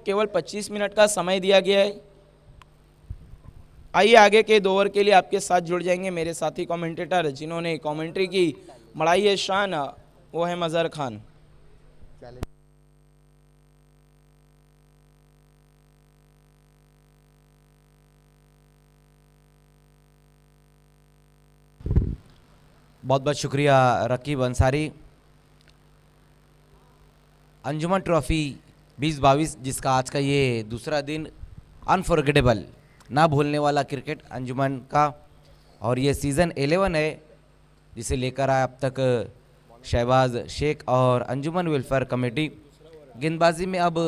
केवल 25 मिनट का समय दिया गया है। आइए आगे के 2 ओवर के लिए आपके साथ जुड़ जाएंगे मेरे साथी कमेंटेटर जिन्होंने कमेंट्री की मड़ाई है शान, वो है मज़हर खान। बहुत बहुत शुक्रिया रकीब अंसारी। अंजुमन ट्रॉफी 2022 जिसका आज का ये दूसरा दिन अनफॉरगेटेबल, ना भूलने वाला क्रिकेट अंजुमन का, और ये सीज़न 11 है जिसे लेकर आए अब तक शहबाज शेख और अंजुमन वेलफेयर कमेटी। गेंदबाजी में अब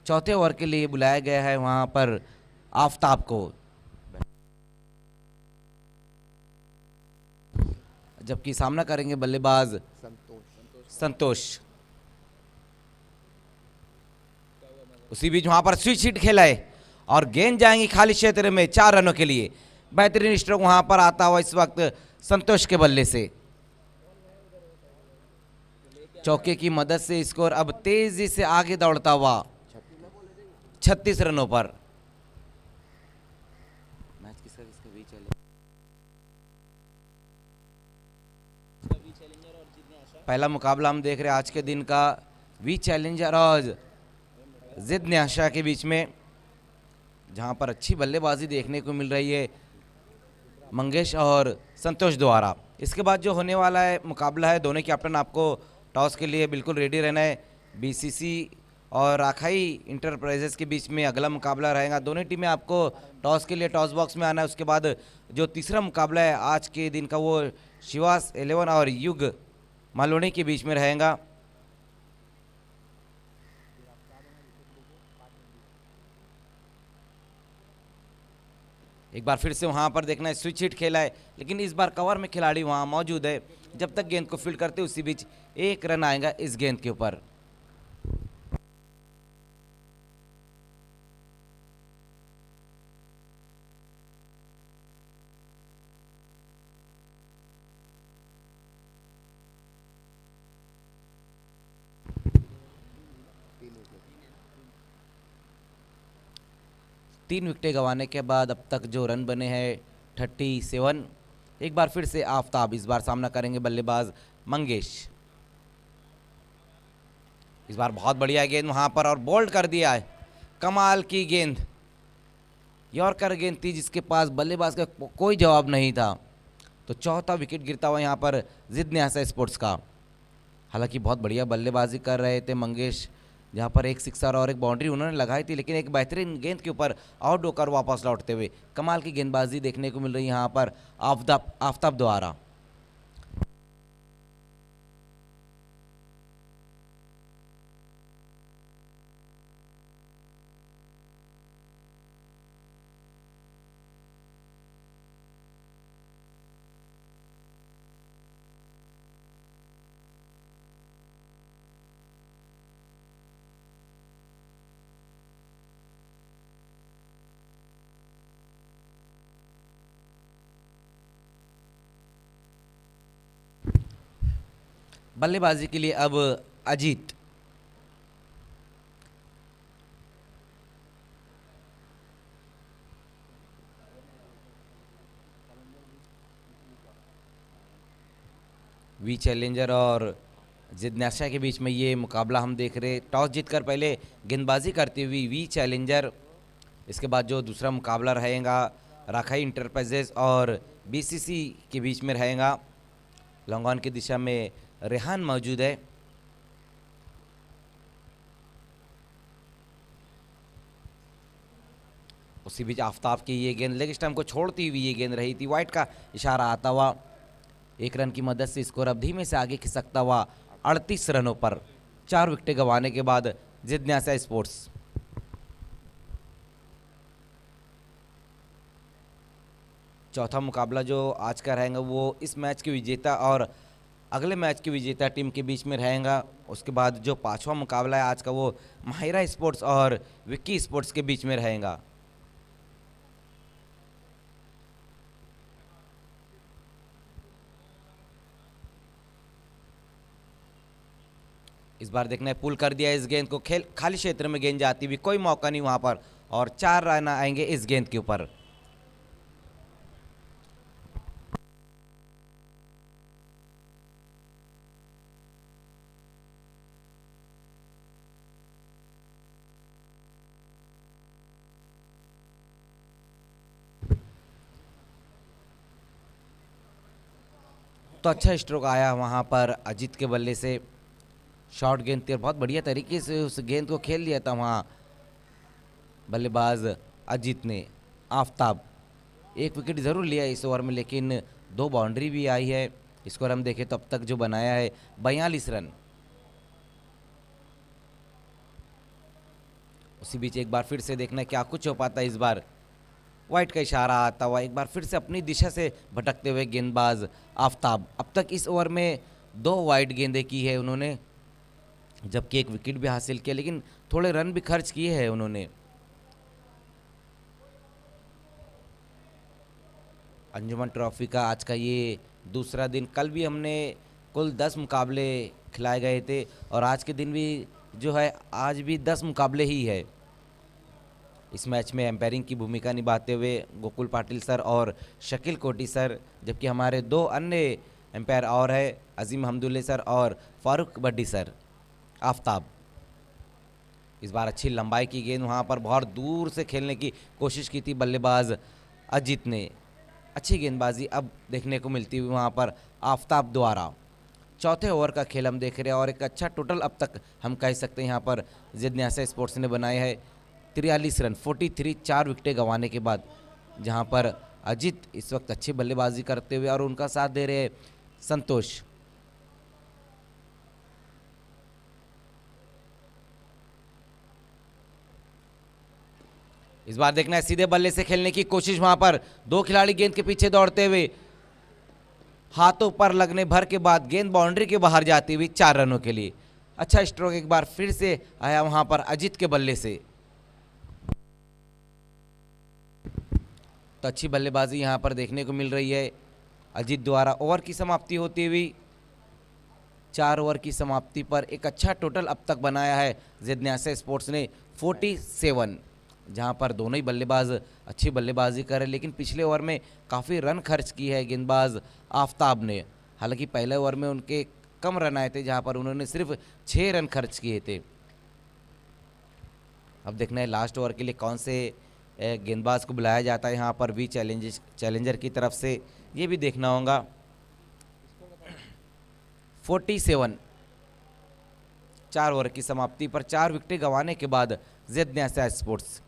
चौथे ओवर के लिए बुलाया गया है वहाँ पर आफताब को, जबकि सामना करेंगे बल्लेबाज संतोष। उसी बीच वहां पर स्विच हिट खेला है और गेंद जाएंगी खाली क्षेत्र में 4 रनों के लिए। बेहतरीन स्ट्रोक वहां पर आता हुआ इस वक्त संतोष के बल्ले से। चौके की मदद से स्कोर अब तेजी से आगे दौड़ता हुआ 36 रनों पर। मैच किसका किसका बीच है? पहला मुकाबला हम देख रहे हैं आज के दिन का, वी चैलेंजर और जिद न्याशा के बीच में, जहां पर अच्छी बल्लेबाजी देखने को मिल रही है मंगेश और संतोष द्वारा। इसके बाद जो होने वाला है मुकाबला है, दोनों कैप्टन आपको टॉस के लिए बिल्कुल रेडी रहना है। बीसीसी और राखाई इंटरप्राइजेस के बीच में अगला मुकाबला रहेगा। दोनों टीमें आपको टॉस के लिए टॉस बॉक्स में आना है। उसके बाद जो तीसरा मुकाबला है आज के दिन का, वो शिवास 11 और युग मालोनी के बीच में रहेगा। एक बार फिर से वहां पर देखना है, स्विच हिट खेला है लेकिन इस बार कवर में खिलाड़ी वहां मौजूद है। जब तक गेंद को फील्ड करते उसी बीच 1 रन आएगा इस गेंद के ऊपर। तीन विकेटें गंवाने के बाद अब तक जो रन बने हैं 37। एक बार फिर से आफताब, इस बार सामना करेंगे बल्लेबाज मंगेश। इस बार बहुत बढ़िया गेंद वहां पर और बोल्ड कर दिया है। कमाल की गेंद, यॉर्कर गेंद थी जिसके पास बल्लेबाज का कोई जवाब नहीं था। तो चौथा विकेट गिरता हुआ यहाँ पर जिद न्यासा स्पोर्ट्स का। हालांकि बहुत बढ़िया बल्लेबाजी कर रहे थे मंगेश, जहाँ पर एक सिक्सर और एक बाउंड्री उन्होंने लगाई थी, लेकिन एक बेहतरीन गेंद के ऊपर आउट होकर वापस लौटते हुए कमाल की गेंदबाजी देखने को मिल रही है यहाँ पर आफताब द्वारा। बल्लेबाजी के लिए अब अजीत। वी चैलेंजर और जिज्ञासा के बीच में ये मुकाबला हम देख रहे। टॉस जीतकर पहले गेंदबाजी करती हुई वी चैलेंजर। इसके बाद जो दूसरा मुकाबला रहेगा राखाई इंटरप्राइजेस और बीसीसी के बीच में रहेगा। लॉन्गॉन की दिशा में रेहान मौजूद है। उसी बीच आफताब की ये गेंद लेग स्टंप को छोड़ती हुई ये गेंद रही थी। वाइट का इशारा आता हुआ 1 रन की मदद से स्कोर अब धीमे से आगे खिसकता हुआ 38 रनों पर 4 विकेटें गंवाने के बाद जिज्ञासा स्पोर्ट्स। चौथा मुकाबला जो आज का रहेगा वो इस मैच के विजेता और अगले मैच की विजेता टीम के बीच में रहेगा। उसके बाद जो 5वां मुकाबला है आज का, वो माहिरा स्पोर्ट्स और विक्की स्पोर्ट्स के बीच में रहेगा। इस बार देखना है पुल कर दिया इस गेंद को, खेल खाली क्षेत्र में गेंद जाती हुई, कोई मौका नहीं वहां पर, और 4 रन आएंगे इस गेंद के ऊपर। तो अच्छा स्ट्रोक आया वहां पर अजीत के बल्ले से, शॉर्ट गेंद थी और बहुत बढ़िया तरीके से उस गेंद को खेल लिया था वहां बल्लेबाज अजीत ने। आफताब 1 विकेट ज़रूर लिया इस ओवर में, लेकिन 2 बाउंड्री भी आई है। स्कोर हम देखें तो अब तक जो बनाया है 42 रन। उसी बीच एक बार फिर से देखना है क्या कुछ हो पाता है इस बार। वाइट का इशारा आता हुआ एक बार फिर से अपनी दिशा से भटकते हुए गेंदबाज आफताब। अब तक इस ओवर में 2 वाइड गेंदें की है उन्होंने, जबकि 1 विकेट भी हासिल किया, लेकिन थोड़े रन भी खर्च किए हैं उन्होंने। अंजुमन ट्रॉफी का आज का ये दूसरा दिन, कल भी हमने कुल 10 मुकाबले खिलाए गए थे और आज के दिन भी जो है आज भी 10 मुकाबले ही है। इस मैच में एम्पायरिंग की भूमिका निभाते हुए गोकुल पाटिल सर और शकील कोटी सर, जबकि हमारे 2 अन्य एम्पायर और है अजीम हमदुल्ले सर और फारूक बड्डी सर। आफताब इस बार अच्छी लंबाई की गेंद, वहाँ पर बहुत दूर से खेलने की कोशिश की थी बल्लेबाज अजीत ने। अच्छी गेंदबाजी अब देखने को मिलती हुई वहाँ पर आफताब द्वारा। चौथे ओवर का खेल हम देख रहे हैं और एक अच्छा टोटल अब तक हम कह सकते हैं यहाँ पर जिद्न्यासा स्पोर्ट्स ने बनाए है 43 रन 43, 4 विकेटें गंवाने के बाद, जहाँ पर अजीत इस वक्त अच्छी बल्लेबाजी करते हुए और उनका साथ दे रहे संतोष। इस बार देखना है सीधे बल्ले से खेलने की कोशिश, वहां पर 2 खिलाड़ी गेंद के पीछे दौड़ते हुए, हाथों पर लगने भर के बाद गेंद बाउंड्री के बाहर जाती हुई 4 रनों के लिए। अच्छा स्ट्रोक एक बार फिर से आया वहां पर अजीत के बल्ले से। तो अच्छी बल्लेबाजी यहां पर देखने को मिल रही है अजीत द्वारा। ओवर की समाप्ति होती हुई 4 ओवर की समाप्ति पर एक अच्छा टोटल अब तक बनाया है जिद्न्यासा स्पोर्ट्स ने 47, जहां पर दोनों ही बल्लेबाज अच्छी बल्लेबाजी कर रहे, लेकिन पिछले ओवर में काफ़ी रन खर्च की है गेंदबाज आफताब ने। हालांकि पहले ओवर में उनके कम रन आए थे, जहां पर उन्होंने सिर्फ 6 रन खर्च किए थे। अब देखना है लास्ट ओवर के लिए कौन से गेंदबाज को बुलाया जाता है यहाँ पर वी चैलेंजर की तरफ से, ये भी देखना होगा। 47, 4 ओवर की समाप्ति पर 4 विकेटें गंवाने के बाद जिद्न्यासा स्पोर्ट्स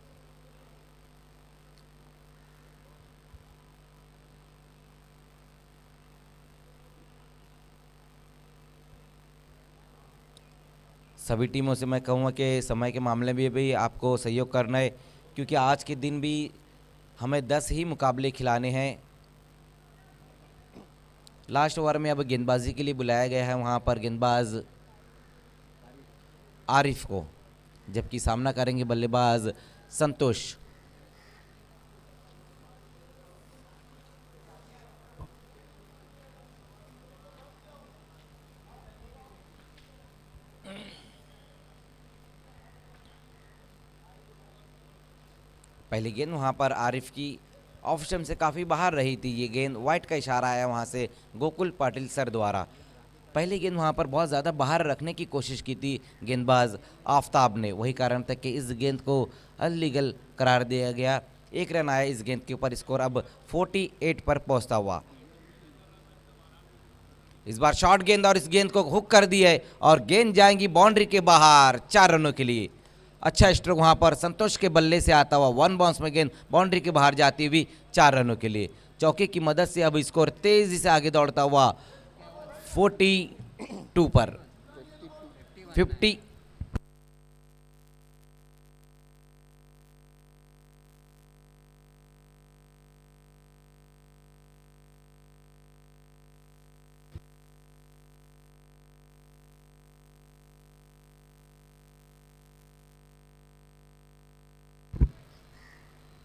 सभी टीमों से मैं कहूँगा कि समय के मामले में भी आपको सहयोग करना है, क्योंकि आज के दिन भी हमें 10 ही मुकाबले खिलाने हैं। लास्ट ओवर में अब गेंदबाजी के लिए बुलाया गया है वहाँ पर गेंदबाज आरिफ को, जबकि सामना करेंगे बल्लेबाज संतोष। पहली गेंद वहां पर आरिफ की ऑफ स्टंप से काफ़ी बाहर रही थी ये गेंद, वाइट का इशारा आया वहां से गोकुल पाटिल सर द्वारा। पहली गेंद वहां पर बहुत ज़्यादा बाहर रखने की कोशिश की थी गेंदबाज आफताब ने, वही कारण था कि इस गेंद को अनलीगल करार दिया गया। 1 रन आया इस गेंद के ऊपर, स्कोर अब 48 पर पहुंचता हुआ। इस बार शॉर्ट गेंद और इस गेंद को हुक कर दिया है और गेंद जाएंगी बाउंड्री के बाहर 4 रनों के लिए। अच्छा स्ट्रोक वहां पर संतोष के बल्ले से आता हुआ, 1 बाउंस में गेंद बाउंड्री के बाहर जाती हुई 4 रनों के लिए। चौके की मदद से अब स्कोर तेजी से आगे दौड़ता हुआ 42 पर 50।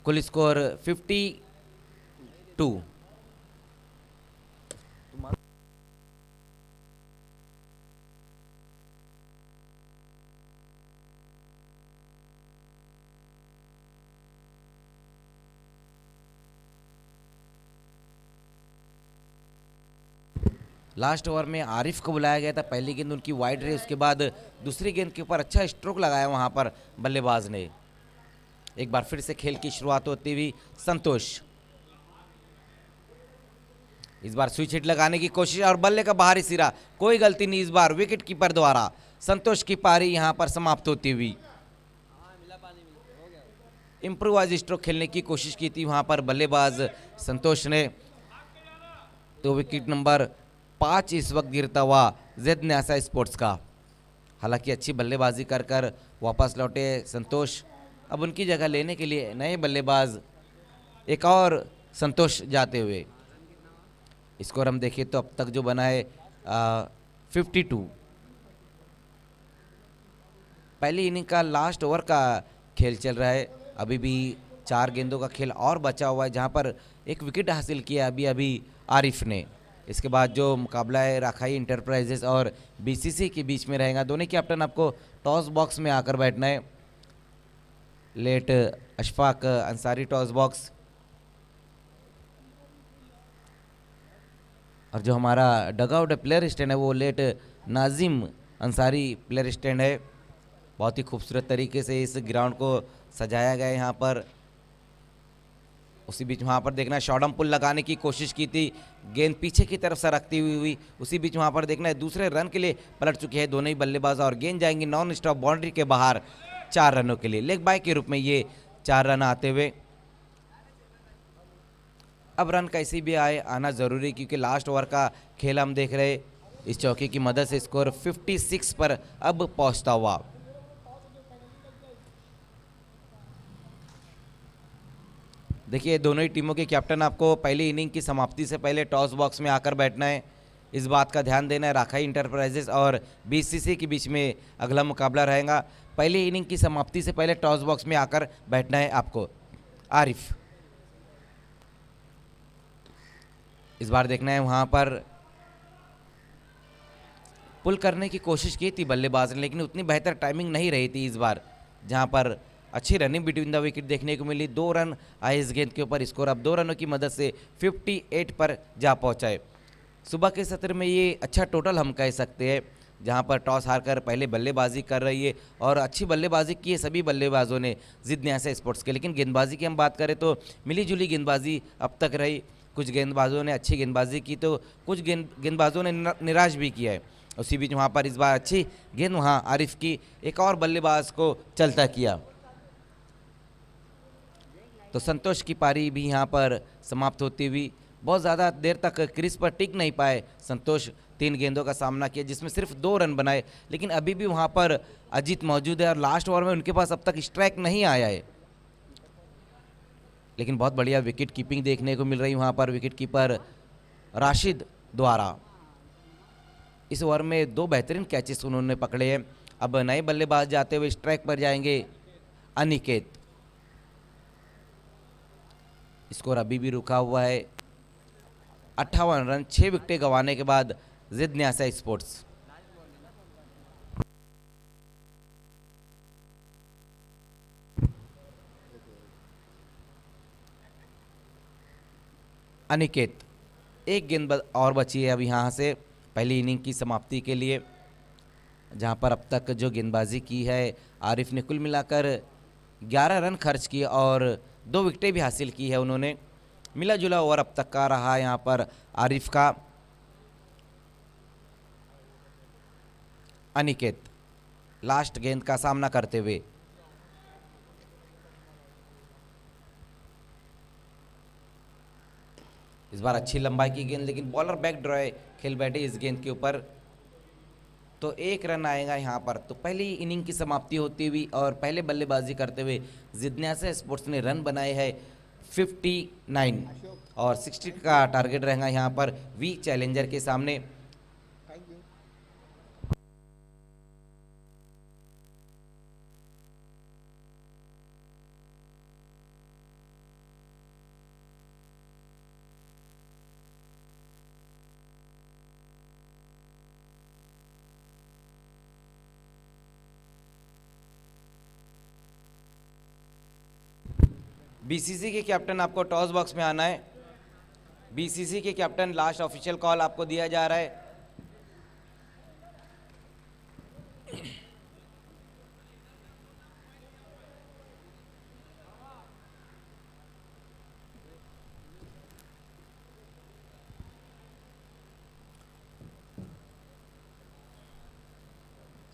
कुल स्कोर 52। लास्ट ओवर में आरिफ को बुलाया गया था, पहली गेंद उनकी वाइड रही, उसके बाद दूसरी गेंद के ऊपर अच्छा स्ट्रोक लगाया वहां पर बल्लेबाज ने। एक बार फिर से खेल की शुरुआत होती हुई संतोष, इस बार स्विच हिट लगाने की कोशिश और बल्ले का बाहरी सिरा, कोई गलती नहीं इस बार विकेट कीपर द्वारा। संतोष की पारी यहां पर समाप्त होती हुई। इम्प्रोवाइज स्ट्रोक खेलने की कोशिश की थी वहां पर बल्लेबाज संतोष ने। तो विकेट नंबर 5 इस वक्त गिरता हुआ जेड न्यासा स्पोर्ट्स का। हालांकि अच्छी बल्लेबाजी कर कर वापस लौटे संतोष, अब उनकी जगह लेने के लिए नए बल्लेबाज एक और संतोष जाते हुए। स्कोर हम देखें तो अब तक जो बना है 52। पहली इनिंग का लास्ट ओवर का खेल चल रहा है, अभी भी 4 गेंदों का खेल और बचा हुआ है, जहां पर एक विकेट हासिल किया अभी आरिफ ने। इसके बाद जो मुकाबला है राखाई इंटरप्राइजेस और बीसीसी के बीच में रहेगा। दोनों कैप्टन आपको टॉस बॉक्स में आकर बैठना है। Late Ashfaq Ansari toss box, और जो हमारा डगआउट प्लेयर स्टैंड है वो late Nazim Ansari player stand है। बहुत ही खूबसूरत तरीके से इस ग्राउंड को सजाया गया है यहाँ पर। उसी बीच वहाँ पर देखना है शॉर्टम पुल लगाने की कोशिश की थी, गेंद पीछे की तरफ सरकती हुई। उसी बीच वहाँ पर देखना है दूसरे रन के लिए पलट चुके हैं दोनों ही बल्लेबाज और गेंद जाएंगी नॉन स्टॉप बाउंड्री के बाहर 4 रनों के लिए। लेग बाय के रूप में ये 4 रन आते हुए। अब रन कैसे भी आए आना ज़रूरी, क्योंकि लास्ट ओवर का खेल हम देख रहे। इस चौके की मदद से स्कोर 56 पर अब पहुंचता हुआ। देखिए दोनों ही टीमों के कैप्टन आपको पहली इनिंग की समाप्ति से पहले टॉस बॉक्स में आकर बैठना है। इस बात का ध्यान देना है राखाई इंटरप्राइजेस और बीसीसी के बीच में अगला मुकाबला रहेगा। पहली इनिंग की समाप्ति से पहले टॉस बॉक्स में आकर बैठना है आपको। आरिफ, इस बार देखना है वहां पर पुल करने की कोशिश की थी बल्लेबाज ने, लेकिन उतनी बेहतर टाइमिंग नहीं रही थी इस बार, जहां पर अच्छी रनिंग बिटवीन द विकेट देखने को मिली। 2 रन आए इस गेंद के ऊपर। स्कोर अब 2 रनों की मदद से 58 पर जा पहुंचा है। सुबह के सत्र में ये अच्छा टोटल हम कह सकते हैं, जहां पर टॉस हारकर पहले बल्लेबाजी कर रही है और अच्छी बल्लेबाजी की है सभी बल्लेबाजों ने जिद न्यासा स्पोर्ट्स के। लेकिन गेंदबाजी की हम बात करें तो मिली जुली गेंदबाजी अब तक रही। कुछ गेंदबाजों ने अच्छी गेंदबाजी की तो कुछ गेंदबाजों ने निराश भी किया है। उसी बीच वहाँ पर इस बार अच्छी गेंद वहाँ आरिफ की एक और बल्लेबाज को चलता किया। तो संतोष की पारी भी यहाँ पर समाप्त होती हुई। बहुत ज़्यादा देर तक क्रीज पर टिक नहीं पाए संतोष। 3 गेंदों का सामना किया जिसमें सिर्फ 2 रन बनाए, लेकिन अभी भी वहाँ पर अजीत मौजूद है और लास्ट ओवर में उनके पास अब तक स्ट्राइक नहीं आया है। लेकिन बहुत बढ़िया विकेट कीपिंग देखने को मिल रही वहाँ पर विकेट कीपर राशिद द्वारा। इस ओवर में 2 बेहतरीन कैचेस उन्होंने पकड़े हैं। अब नए बल्लेबाज जाते हुए स्ट्राइक पर जाएंगे अनिकेत। स्कोर अभी भी रुका हुआ है 58 रन 6 विकेटें गंवाने के बाद जिद न्यासा स्पोर्ट्स। अनिकेत, एक गेंद और बची है अब यहाँ से पहली इनिंग की समाप्ति के लिए, जहाँ पर अब तक जो गेंदबाजी की है आरिफ ने कुल मिलाकर 11 रन खर्च किए और 2 विकेटें भी हासिल की है उन्होंने। मिला जुला ओवर अब तक का रहा यहाँ पर आरिफ का। अनिकेत लास्ट गेंद का सामना करते हुए। इस बार अच्छी लंबाई की गेंद, लेकिन बॉलर बैक ड्रॉय खेल बैठे इस गेंद के ऊपर। तो 1 रन आएगा यहाँ पर। तो पहली इनिंग की समाप्ति होती हुई और पहले बल्लेबाजी करते हुए जिद न्यासा स्पोर्ट्स ने रन बनाए हैं 59 और 60 का टारगेट रहेगा यहाँ पर वी चैलेंजर के सामने। बीसीसी के कैप्टन आपको टॉस बॉक्स में आना है। बीसीसी के कैप्टन लास्ट ऑफिशियल कॉल आपको दिया जा रहा है।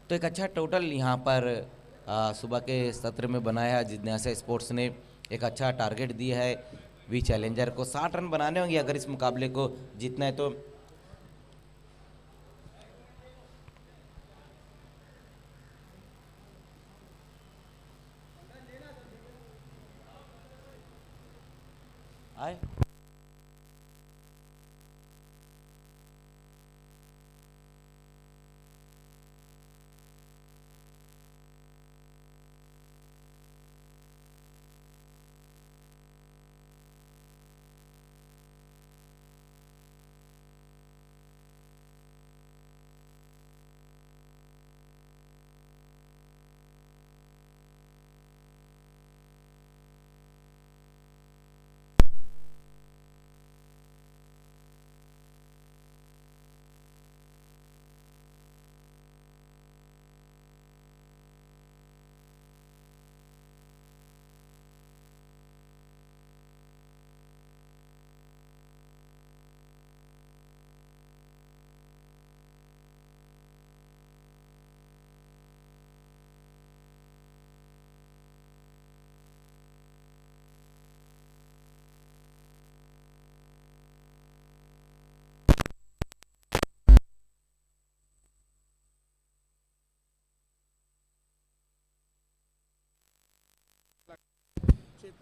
तो एक अच्छा टोटल यहाँ पर सुबह के सत्र में बनाया है। जिज्ञासा स्पोर्ट्स ने एक अच्छा टारगेट दिया है वी चैलेंजर को। 60 रन बनाने होंगे अगर इस मुकाबले को जीतना है तो। आए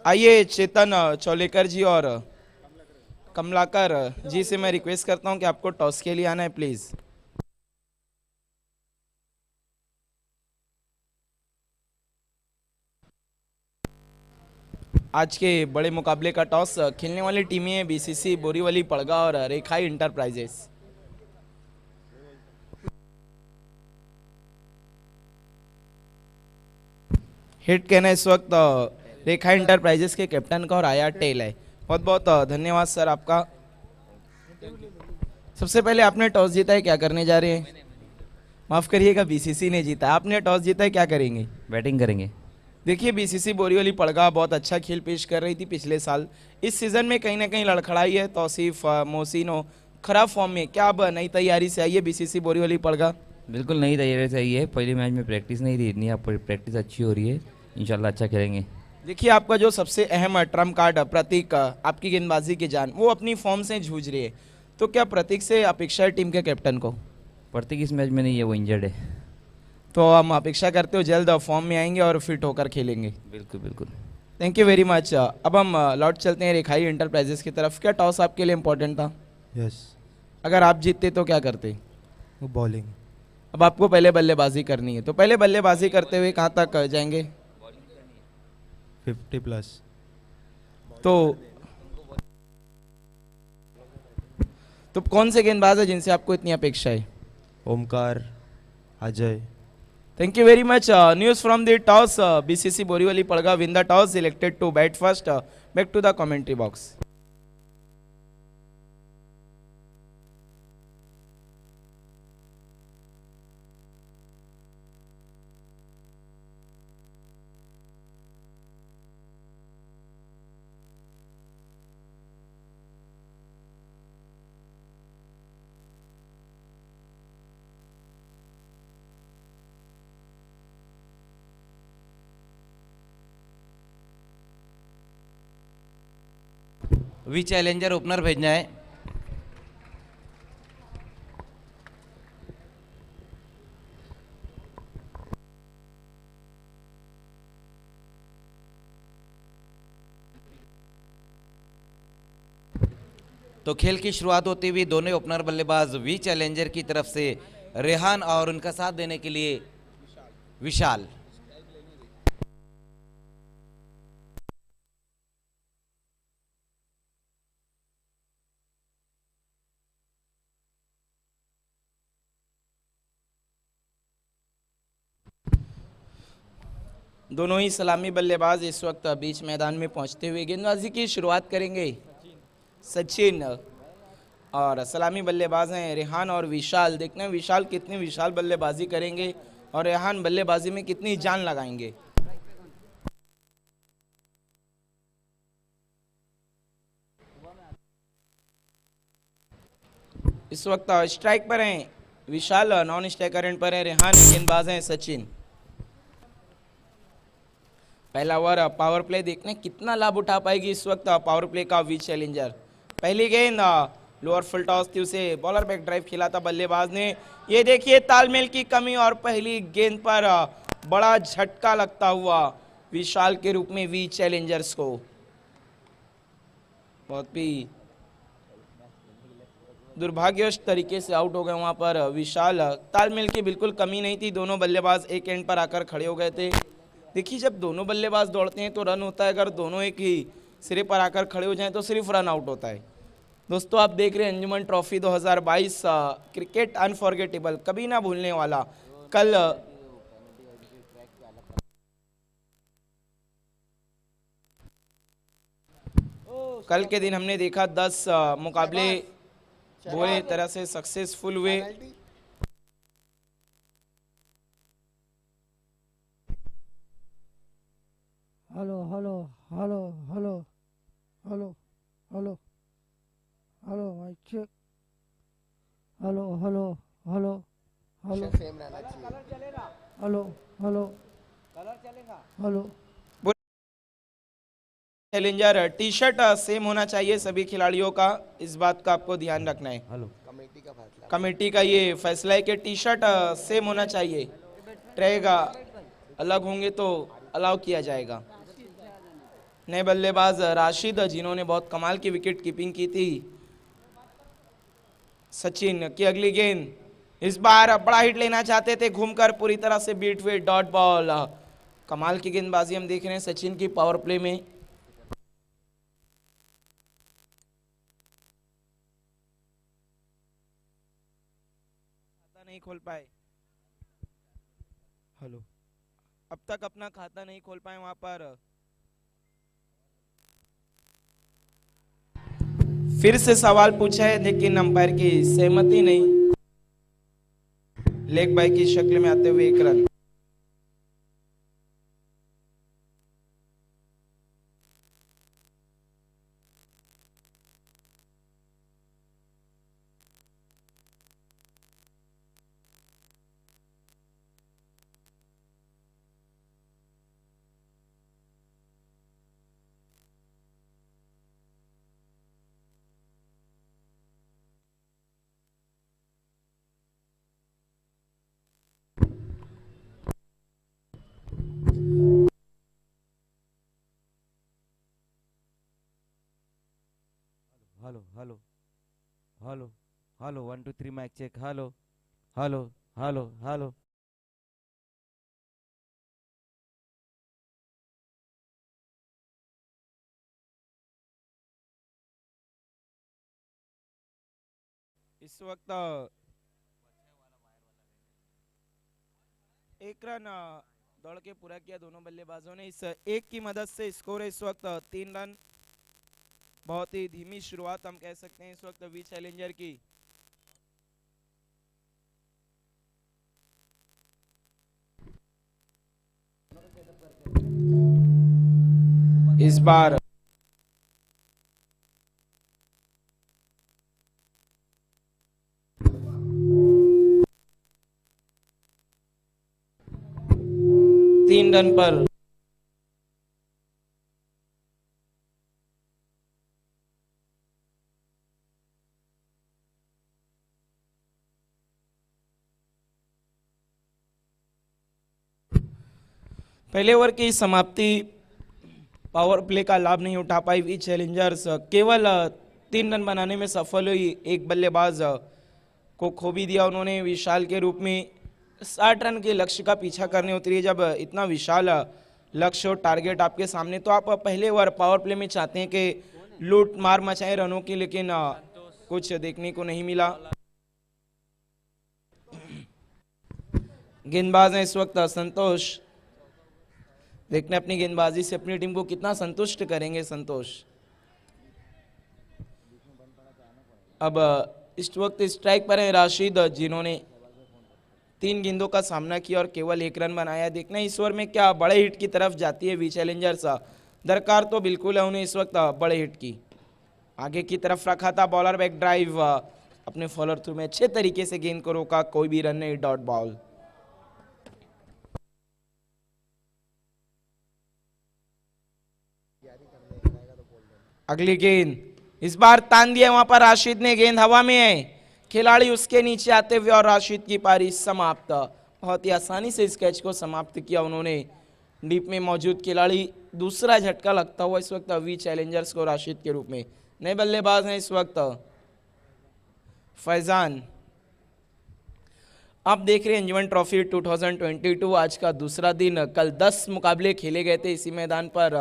आइए चेतन चौलेकर जी और कमलाकर जी से मैं रिक्वेस्ट करता हूं कि आपको टॉस के लिए आना है प्लीज। आज के बड़े मुकाबले का टॉस खेलने वाली टीमें हैं बीसीसी बोरीवली पड़गा और रेखाई इंटरप्राइजेस। हिट कहना इस वक्त रेखा इंटरप्राइजेस के कैप्टन का और आया टेल है। बहुत बहुत धन्यवाद सर आपका। सबसे पहले आपने टॉस जीता है, क्या करने जा रहे हैं? माफ करिएगा, बीसीसी ने जीता, आपने टॉस जीता है, क्या करेंगे? बैटिंग करेंगे। देखिए बीसीसी बोरीवली पड़गा बहुत अच्छा खेल पेश कर रही थी पिछले साल। इस सीजन में कहीं ना कहीं लड़खड़ाई है। तौसीफ मोहसिनो खराब फॉर्म में, क्या अब नई तैयारी से आई है बीसीसी बोरीवली पड़गा? बिल्कुल नई तैयारी से आई है। पहले मैच में प्रैक्टिस नहीं थी इतनी, अब प्रैक्टिस अच्छी हो रही है, इंशाल्लाह अच्छा खेलेंगे। देखिए आपका जो सबसे अहम ट्रम्प कार्ड प्रतीक, आपकी गेंदबाजी की जान, वो अपनी फॉर्म से जूझ रही है, तो क्या प्रतीक से अपेक्षा है टीम के कैप्टन को? प्रतीक इस मैच में नहीं है, वो इंजर्ड है। तो हम अपेक्षा करते हो जल्द फॉर्म में आएंगे और फिट होकर खेलेंगे। बिल्कुल बिल्कुल। Thank you very much. अब हम लौट चलते हैं रेखाई इंटरप्राइजेस की तरफ। क्या टॉस आपके लिए इम्पोर्टेंट था? यस। अगर आप जीतते तो क्या करते? वो बॉलिंग। अब आपको पहले बल्लेबाजी करनी है, तो पहले बल्लेबाजी करते हुए कहाँ तक जाएंगे? 50+। तो कौन से गेंदबाज है जिनसे आपको इतनी अपेक्षा है? Omkar, Ajay. Thank you very much. News from the toss. BCC Borivali Palga win the toss, selected to bat first. Back to the commentary box. V challenger opener भेजना है। तो खेल की शुरुआत होती हुई दोनों ओपनर बल्लेबाज वी चैलेंजर की तरफ से रेहान और उनका साथ देने के लिए विशाल। दोनों ही सलामी बल्लेबाज इस वक्त बीच मैदान में पहुंचते हुए गेंदबाजी की शुरुआत करेंगे। सचिन और सलामी बल्लेबाज हैं रेहान और विशाल। देखते हैं विशाल कितनी विशाल बल्लेबाजी करेंगे और रेहान बल्लेबाजी में कितनी जान लगाएंगे। इस वक्त स्ट्राइक पर हैं विशाल नॉन स्ट्राइकर एंड पर है, रेहान गेंदबाज हैं सचिन। पहला ओवर पावर प्ले, देखने कितना लाभ उठा पाएगी इस वक्त पावर प्ले का वी चैलेंजर। पहली गेंद लोअर फुल टॉस थी, उसे बॉलर बैक ड्राइव खिला था बल्लेबाज ने। ये देखिए तालमेल की कमी और पहली गेंद पर बड़ा झटका लगता हुआ विशाल के रूप में वी चैलेंजर्स को। बहुत भी दुर्भाग्यवश तरीके से आउट हो गए वहां पर विशाल। तालमेल की बिल्कुल कमी नहीं थी, दोनों बल्लेबाज एक एंड पर आकर खड़े हो गए थे। देखिए जब दोनों बल्लेबाज दौड़ते हैं तो रन होता है, अगर दोनों एक ही सिरे पर आकर खड़े हो जाएं तो सिर्फ रन आउट होता है। दोस्तों आप देख रहे हैं अंजुमन ट्रॉफी 2022 क्रिकेट अनफॉरगेटेबल, कभी ना भूलने वाला। कल के दिन हमने देखा 10 मुकाबले बुरी तरह से सक्सेसफुल हुए। Hello hello hello hello hello hello hello mic check. Hello hello hello hello hello hello hello. Challenger T shirt same होना चाहिए सभी खिलाड़ियों का, इस बात का आपको ध्यान रखना है। हेलो। कमेटी का ये फैसला है कि टी शर्ट सेम होना चाहिए, ट्रैग अलग होंगे तो अलाउ किया जाएगा। नए बल्लेबाज राशिद जिन्होंने बहुत कमाल की विकेट कीपिंग की थी। सचिन की अगली गेंद, इस बार बड़ा हिट लेना चाहते थे, घूमकर पूरी तरह से बीट हुए, डॉट बॉल। कमाल की गेंदबाजी हम देख रहे हैं सचिन की पावर प्ले में। नहीं खोल पाए, हेलो। अब तक अपना खाता नहीं खोल पाए वहां पर। फिर से सवाल पूछा है लेकिन अंपायर की सहमति नहीं। लेग बाय की शक्ल में आते हुए एक run. Hello hello hello hello 1 2 3 mic check. Hello hello hello hello. इस वक्त एक रन दौड़ के पूरा किया दोनों बल्लेबाजों ने। इस एक की मदद से स्कोर है इस वक्त 3 रन। बहुत ही धीमी शुरुआत हम कह सकते हैं इस वक्त वी चैलेंजर की। इस बार तीन रन पर पहले ओवर की समाप्ति पावर प्ले का लाभ नहीं उठा पाई वी चैलेंजर्स। केवल 3 रन बनाने में सफल हुई, एक बल्लेबाज को खो भी दिया उन्होंने विशाल के रूप में। 60 रन के लक्ष्य का पीछा करने उतरी है, जब इतना विशाल लक्ष्य और टारगेट आपके सामने तो आप पहले ओवर पावर प्ले में चाहते हैं कि लूट मार मचाए रनों की, लेकिन कुछ देखने को नहीं मिला। गेंदबाज हैं इस वक्त संतोष, देखने अपनी गेंदबाजी से अपनी टीम को कितना संतुष्ट करेंगे संतोष। अब इस वक्त स्ट्राइक पर है राशिद जिन्होंने 3 गेंदों का सामना किया और केवल 1 रन बनाया। देखना इस ओवर में क्या बड़े हिट की तरफ जाती है वी चैलेंजर्स। दरकार तो बिल्कुल है उन्हें इस वक्त बड़े हिट की। आगे की तरफ रखा था बॉलर बैक ड्राइव, अपने फॉलोअर थ्रू में अच्छे तरीके से गेंद को रोका, कोई भी रन नहीं, डॉट बॉल। अगली गेंद इस बार तान दिया वहां पर राशिद ने, गेंद हवा में है, खिलाड़ी उसके नीचे आते हुए और राशिद की पारी समाप्त। बहुत ही आसानी से इस कैच को समाप्त किया उन्होंने। डीप में मौजूद खिलाड़ी, दूसरा झटका लगता हुआ इस वक्त वी चैलेंजर्स को राशिद के रूप में। नए बल्लेबाज हैं इस वक्त फैजान। आप देख रहे हैं अंजुमन ट्रॉफी 2022, आज का दूसरा दिन। कल 10 मुकाबले खेले गए थे इसी मैदान पर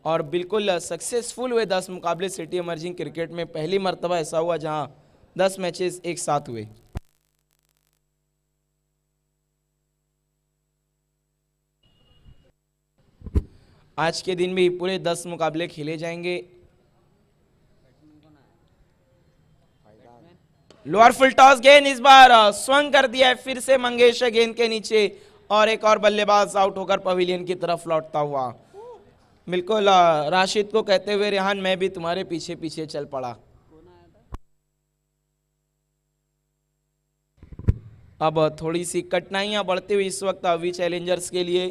और बिल्कुल सक्सेसफुल हुए 10 मुकाबले। सिटी इमर्जिंग क्रिकेट में पहली मर्तबा ऐसा हुआ जहां 10 मैचेस एक साथ हुए। आज के दिन भी पूरे 10 मुकाबले खेले जाएंगे। लोअर फुल टॉस गेंद इस बार स्वंग कर दिया है, फिर से मंगेश है गेंद के नीचे और एक और बल्लेबाज आउट होकर पवेलियन की तरफ लौटता हुआ। बिल्कुल राशिद को कहते हुए रेहान मैं भी तुम्हारे पीछे पीछे चल पड़ा। अब थोड़ी सी कठिनाइयां बढ़ती हुई इस वक्त वी चैलेंजर्स के लिए।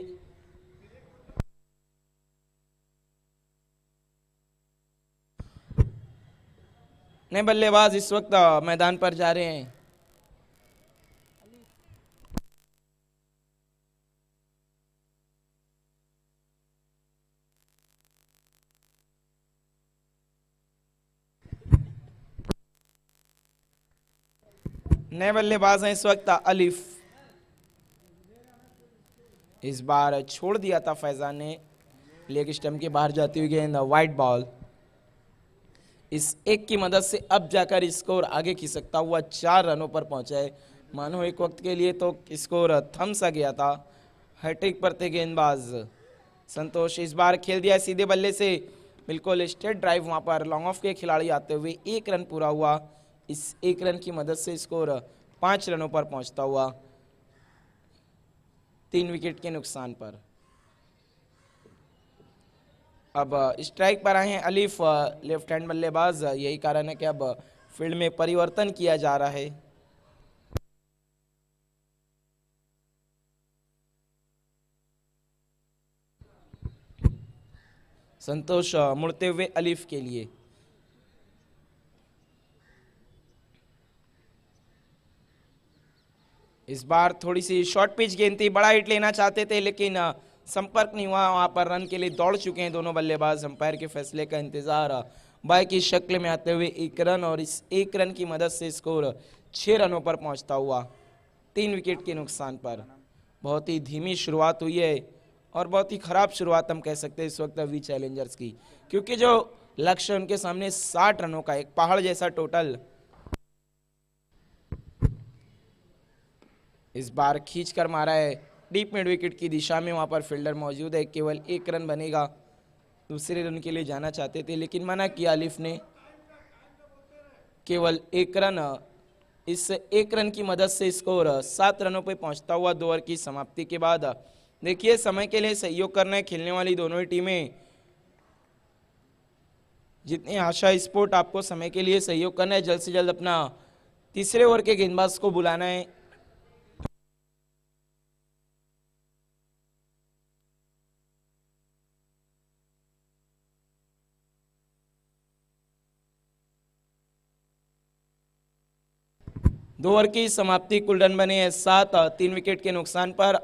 नए बल्लेबाज इस वक्त मैदान पर जा रहे हैं। नए बल्लेबाज हैं इस वक्त अलीफ। इस बार छोड़ दिया था फैजान ने, लेग स्टंप के बाहर जाती हुई गेंद, वाइड बॉल। इस एक की मदद से अब जाकर स्कोर आगे खिसकता हुआ 4 रनों पर पहुंचा है। मानो एक वक्त के लिए तो स्कोर थम सा गया था। हैट्रिक पर थे गेंदबाज संतोष। इस बार खेल दिया सीधे बल्ले से, बिल्कुल स्ट्रेट ड्राइव वहां पर लॉन्ग ऑफ के खिलाड़ी आते हुए 1 रन पूरा हुआ। इस 1 रन की मदद से स्कोर 5 रनों पर पहुंचता हुआ 3 विकेट के नुकसान पर। अब स्ट्राइक पर आए हैं अलीफ, लेफ्ट हैंड बल्लेबाज। यही कारण है कि अब फील्ड में परिवर्तन किया जा रहा है। संतोष मुड़ते हुए अलीफ के लिए। इस बार थोड़ी सी शॉर्ट पिच गेंद थी, बड़ा हिट लेना चाहते थे लेकिन संपर्क नहीं हुआ। वहां पर रन के लिए दौड़ चुके हैं दोनों बल्लेबाज। अंपायर के फैसले का इंतजार बाय की शक्ल में आते हुए 1 रन और इस 1 रन की मदद से स्कोर 6 रनों पर पहुंचता हुआ 3 विकेट के नुकसान पर। बहुत ही धीमी शुरुआत हुई है और बहुत ही खराब शुरुआत हम कह सकते हैं इस वक्त वी चैलेंजर्स की, क्योंकि जो लक्ष्य उनके सामने 60 रनों का, एक पहाड़ जैसा टोटल। इस बार खींच कर मारा है डीप मिड विकेट की दिशा में। वहां पर फील्डर मौजूद है, केवल 1 रन बनेगा। दूसरे रन के लिए जाना चाहते थे लेकिन मना किया अलीफ ने। केवल 1 रन, इस 1 रन की मदद से स्कोर 7 रनों पर पहुंचता हुआ 2 ओवर की समाप्ति के बाद। देखिए समय के लिए सहयोग करना है खेलने वाली दोनों ही टीमें। जितनी आशा स्पोर्ट आपको समय के लिए सहयोग करना है, जल्द से जल्द अपना तीसरे ओवर के गेंदबाज को बुलाना है। दो ओवर की समाप्ति, कुल रन बने हैं 7, 3 विकेट के नुकसान पर।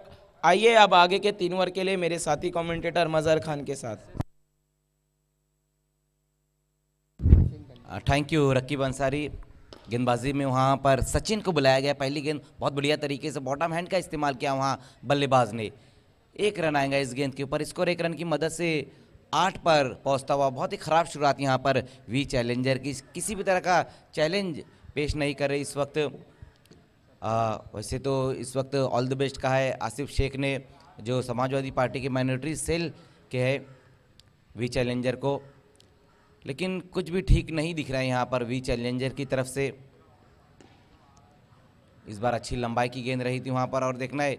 आइए अब आगे के 3 ओवर के लिए मेरे साथी कमेंटेटर मजहर खान के साथ। Thank you Raqib Ansari. गेंदबाजी में वहाँ पर सचिन को बुलाया गया। पहली गेंद बहुत बढ़िया तरीके से बॉटम हैंड का इस्तेमाल किया वहाँ बल्लेबाज ने। 1 रन आएगा इस गेंद के ऊपर। स्कोर 1 रन की मदद से 8 पर पहुँचता हुआ। बहुत ही ख़राब शुरुआत यहाँ पर वी चैलेंजर की। किसी भी तरह का चैलेंज पेश नहीं कर रहे इस वक्त। वैसे तो इस वक्त ऑल द बेस्ट कहा है आसिफ शेख ने, जो समाजवादी पार्टी के माइनॉरिटी सेल के है वी चैलेंजर को, लेकिन कुछ भी ठीक नहीं दिख रहा है यहाँ पर वी चैलेंजर की तरफ से। इस बार अच्छी लंबाई की गेंद रही थी वहाँ पर और देखना है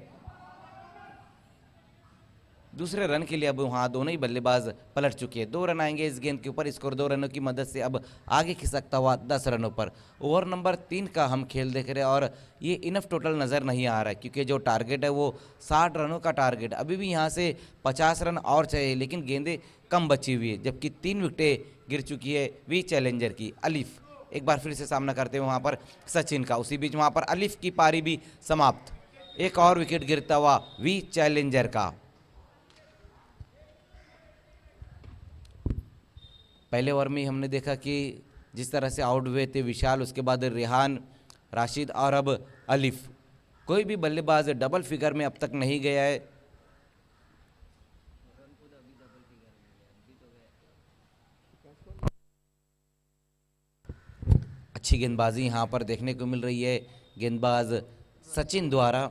दूसरे रन के लिए अब वहाँ दोनों ही बल्लेबाज पलट चुके हैं। 2 रन आएंगे इस गेंद के ऊपर, स्कोर 2 रनों की मदद से अब आगे खिसकता हुआ 10 रनों पर। ओवर नंबर 3 का हम खेल देख रहे हैं और ये इनफ टोटल नज़र नहीं आ रहा है, क्योंकि जो टारगेट है वो 60 रनों का टारगेट। अभी भी यहाँ से 50 रन और चाहिए, लेकिन गेंदें कम बची हुई है, जबकि 3 विकेटें गिर चुकी है वी चैलेंजर की। अलीफ एक बार फिर से सामना करते हैं वहाँ पर सचिन का। उसी बीच वहाँ पर अलीफ की पारी भी समाप्त। एक और विकेट गिरता हुआ वी चैलेंजर का। पहले ओवर में हमने देखा कि जिस तरह से आउट हुए थे विशाल, उसके बाद रेहान, राशिद और अब अलीफ, कोई भी बल्लेबाज डबल फिगर में अब तक नहीं गया है। अच्छी गेंदबाजी यहाँ पर देखने को मिल रही है गेंदबाज सचिन द्वारा।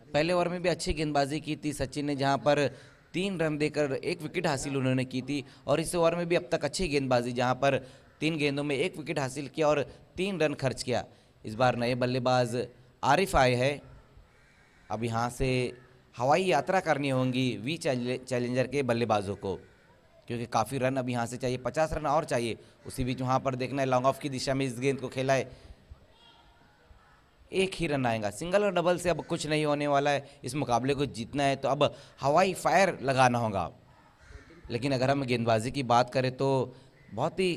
पहले ओवर में भी अच्छी गेंदबाजी की थी सचिन ने, जहाँ पर 3 रन देकर 1 विकेट हासिल उन्होंने की थी। और इस ओवर में भी अब तक अच्छी गेंदबाजी, जहाँ पर 3 गेंदों में 1 विकेट हासिल किया और 3 रन खर्च किया। इस बार नए बल्लेबाज आरिफ आए हैं। अब यहाँ से हवाई यात्रा करनी होंगी वी चैलेंजर के बल्लेबाजों को, क्योंकि काफ़ी रन अब यहाँ से चाहिए, 50 रन और चाहिए। उसी बीच वहाँ पर देखना है लॉन्ग ऑफ की दिशा में इस गेंद को खेला है, 1 ही रन आएगा। सिंगल और डबल से अब कुछ नहीं होने वाला है। इस मुकाबले को जीतना है तो अब हवाई फायर लगाना होगा। लेकिन अगर हम गेंदबाजी की बात करें तो बहुत ही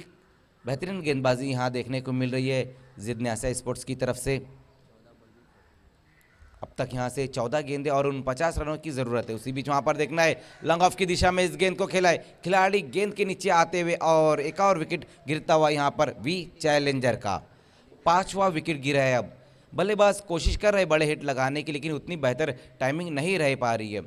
बेहतरीन गेंदबाजी यहाँ देखने को मिल रही है जिद्नासा स्पोर्ट्स की तरफ से। अब तक यहाँ से 14 गेंदें और 49 रनों की ज़रूरत है। उसी बीच वहाँ पर देखना है लॉन्ग ऑफ की दिशा में इस गेंद को खेला है, खिलाड़ी गेंद के नीचे आते हुए और एक और विकेट गिरता हुआ यहाँ पर वी चैलेंजर का। 5वां विकेट गिरा है। अब बल्लेबाज कोशिश कर रहे हैं बड़े हिट लगाने की, लेकिन उतनी बेहतर टाइमिंग नहीं रह पा रही है।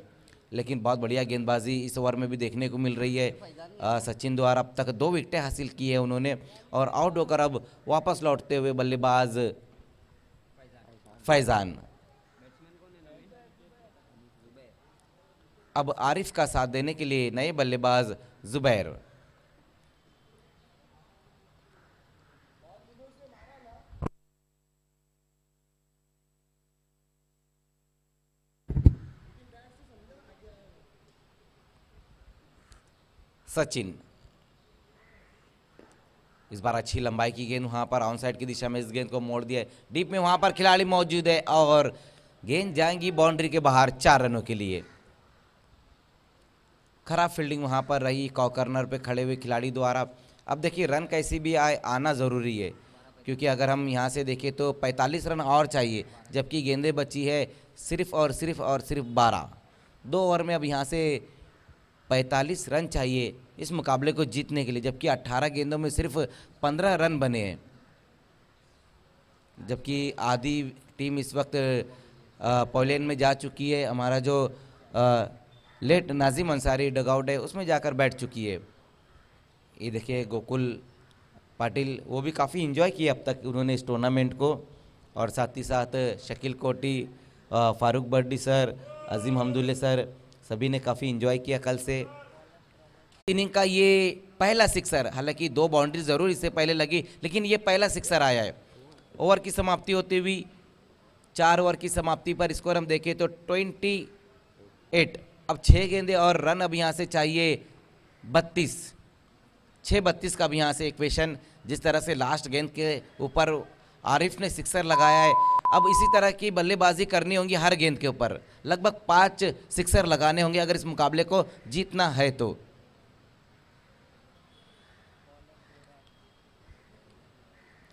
लेकिन बहुत बढ़िया गेंदबाजी इस ओवर में भी देखने को मिल रही है सचिन द्वारा। अब तक 2 विकेटें हासिल की है उन्होंने और आउट होकर अब वापस लौटते हुए बल्लेबाज फैजान। अब आरिफ का साथ देने के लिए नए बल्लेबाज जुबैर। सचिन, इस बार अच्छी लंबाई की गेंद वहां पर ऑन साइड की दिशा में इस गेंद को मोड़ दिया है। डीप में वहां पर खिलाड़ी मौजूद है और गेंद जाएंगी बाउंड्री के बाहर 4 रनों के लिए। खराब फील्डिंग वहां पर रही कॉर्नर पे खड़े हुए खिलाड़ी द्वारा। अब देखिए रन कैसी भी आए आना ज़रूरी है, क्योंकि अगर हम यहां से देखें तो 45 रन और चाहिए, जबकि गेंदें बची है सिर्फ और सिर्फ 12। 2 ओवर में अब यहां से 45 रन चाहिए इस मुकाबले को जीतने के लिए, जबकि 18 गेंदों में सिर्फ 15 रन बने हैं। जबकि आधी टीम इस वक्त पोलैंड में जा चुकी है। हमारा जो लेट नाजिम अंसारी डगआउट है उसमें जाकर बैठ चुकी है। ये देखिए गोकुल पाटिल, वो भी काफ़ी इन्जॉय किया अब तक उन्होंने इस टूर्नामेंट को, और साथ ही साथ शकील कोटी, फारूक बर्डी सर, अजीम हमदुल्ले सर, सभी ने काफ़ी इन्जॉय किया कल से। इनिंग का ये पहला सिक्सर, हालांकि 2 बाउंड्री ज़रूर इससे पहले लगी, लेकिन ये पहला सिक्सर आया है। ओवर की समाप्ति होते हुई 4 ओवर की समाप्ति पर स्कोर हम देखें तो 28। अब 6 गेंदें और रन अब यहाँ से चाहिए 32। 6-32 का अब यहाँ से इक्वेशन, जिस तरह से लास्ट गेंद के ऊपर आरिफ ने सिक्सर लगाया है, अब इसी तरह की बल्लेबाजी करनी होगी हर गेंद के ऊपर। लगभग 5 सिक्सर लगाने होंगे अगर इस मुकाबले को जीतना है तो।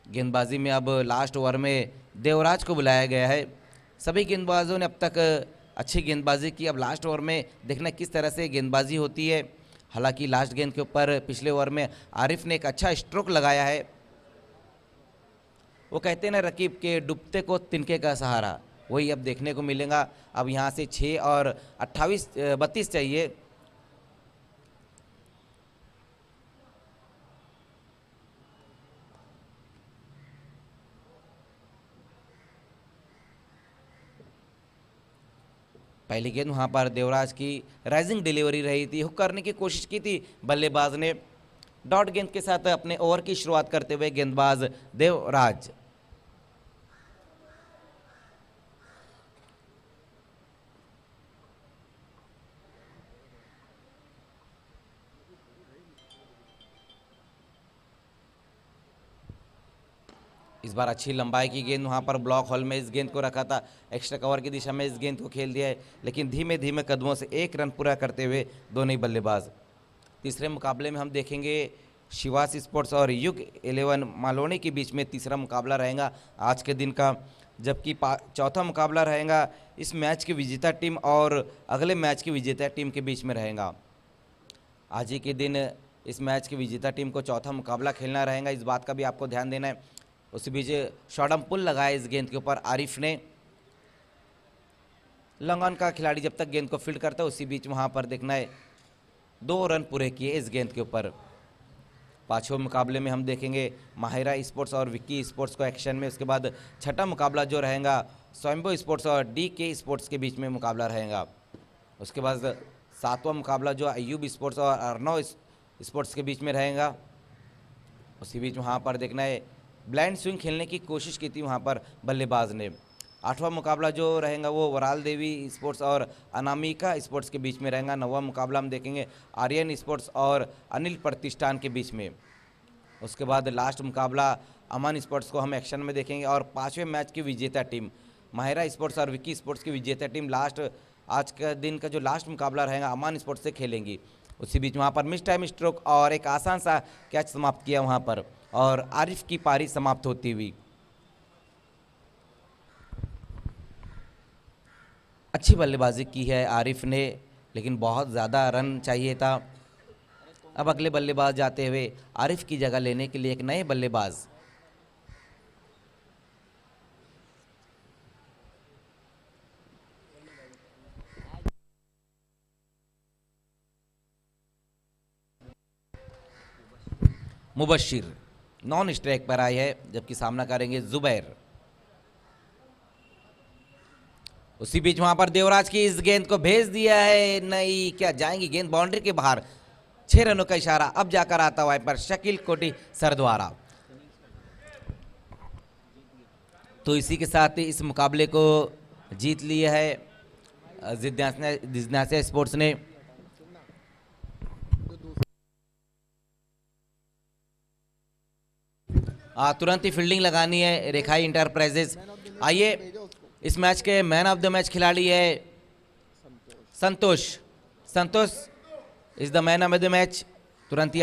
गेंदबाजी में अब लास्ट ओवर में देवराज को बुलाया गया है। सभी गेंदबाजों ने अब तक अच्छी गेंदबाजी की। अब लास्ट ओवर में देखना किस तरह से गेंदबाजी होती है। हालांकि लास्ट गेंद के ऊपर पिछले ओवर में आरिफ ने एक अच्छा स्ट्रोक लगाया है। वो कहते हैं ना रकीब के डूबते को तिनके का सहारा, वही अब देखने को मिलेगा। अब यहाँ से 6 और 32 चाहिए। पहली गेंद वहाँ पर देवराज की राइजिंग डिलीवरी रही थी, हुक करने की कोशिश की थी बल्लेबाज ने। डॉट गेंद के साथ अपने ओवर की शुरुआत करते हुए गेंदबाज देवराज। इस बार अच्छी लंबाई की गेंद वहाँ पर ब्लॉक हॉल में इस गेंद को रखा था, एक्स्ट्रा कवर की दिशा में इस गेंद को खेल दिया है, लेकिन धीमे धीमे कदमों से 1 रन पूरा करते हुए दोनों ही बल्लेबाज। तीसरे मुकाबले में हम देखेंगे शिवास स्पोर्ट्स और युग 11 मालोनी के बीच में तीसरा मुकाबला रहेगा आज के दिन का, जबकि चौथा मुकाबला रहेगा इस मैच की विजेता टीम और अगले मैच की विजेता टीम के बीच में रहेगा। आज ही के दिन इस मैच की विजेता टीम को चौथा मुकाबला खेलना रहेगा, इस बात का भी आपको ध्यान देना है। उसी बीच शॉर्टम पुल लगाया इस गेंद के ऊपर आरिफ ने, लंगन का खिलाड़ी जब तक गेंद को फील्ड करता है उसी बीच वहाँ पर देखना है 2 रन पूरे किए इस गेंद के ऊपर। पांचवें मुकाबले में हम देखेंगे माहिरा स्पोर्ट्स और विक्की स्पोर्ट्स को एक्शन में। उसके बाद छठा मुकाबला जो रहेगा स्वयंभू स्पोर्ट्स और DK स्पोर्ट्स के बीच में मुकाबला रहेगा। उसके बाद सातवां मुकाबला जो अयूब स्पोर्ट्स और अर्नव स्पोर्ट्स के बीच में रहेगा। उसी बीच वहाँ पर देखना है ब्लाइंड स्विंग खेलने की कोशिश की थी वहाँ पर बल्लेबाज ने। आठवां मुकाबला जो रहेगा वो वराल देवी स्पोर्ट्स और अनामिका स्पोर्ट्स के बीच में रहेगा। नौवां मुकाबला हम देखेंगे आर्यन स्पोर्ट्स और अनिल प्रतिष्ठान के बीच में। उसके बाद लास्ट मुकाबला अमन स्पोर्ट्स को हम एक्शन में देखेंगे और पाँचवें मैच की विजेता टीम माहिरा स्पोर्ट्स और विक्की स्पोर्ट्स की विजेता टीम लास्ट आज का दिन का जो लास्ट मुकाबला रहेगा अमन स्पोर्ट्स से खेलेंगी। उसी बीच वहाँ पर मिस टाइम स्ट्रोक और एक आसान सा कैच समाप्त किया वहाँ पर और आरिफ की पारी समाप्त होती हुई। अच्छी बल्लेबाजी की है आरिफ ने, लेकिन बहुत ज़्यादा रन चाहिए था। अब अगले बल्लेबाज जाते हुए आरिफ की जगह लेने के लिए एक नए बल्लेबाज मुबशिर नॉन स्ट्राइक पर आए है, जबकि सामना करेंगे जुबैर। उसी बीच वहां पर देवराज की इस गेंद को भेज दिया है, नहीं क्या जाएंगी गेंद बाउंड्री के बाहर। 6 रनों का इशारा अब जाकर आता हुआ पर शकील कोटी सर द्वारा। तो इसी के साथ इस मुकाबले को जीत लिया है जिज्ञासा स्पोर्ट्स ने। तुरंत ही फील्डिंग लगानी है रेखाई इंटरप्राइजेज। आइए, इस मैच के मैन ऑफ द मैच खिलाड़ी है Santosh. Santosh is the man of the match. तुरंत ही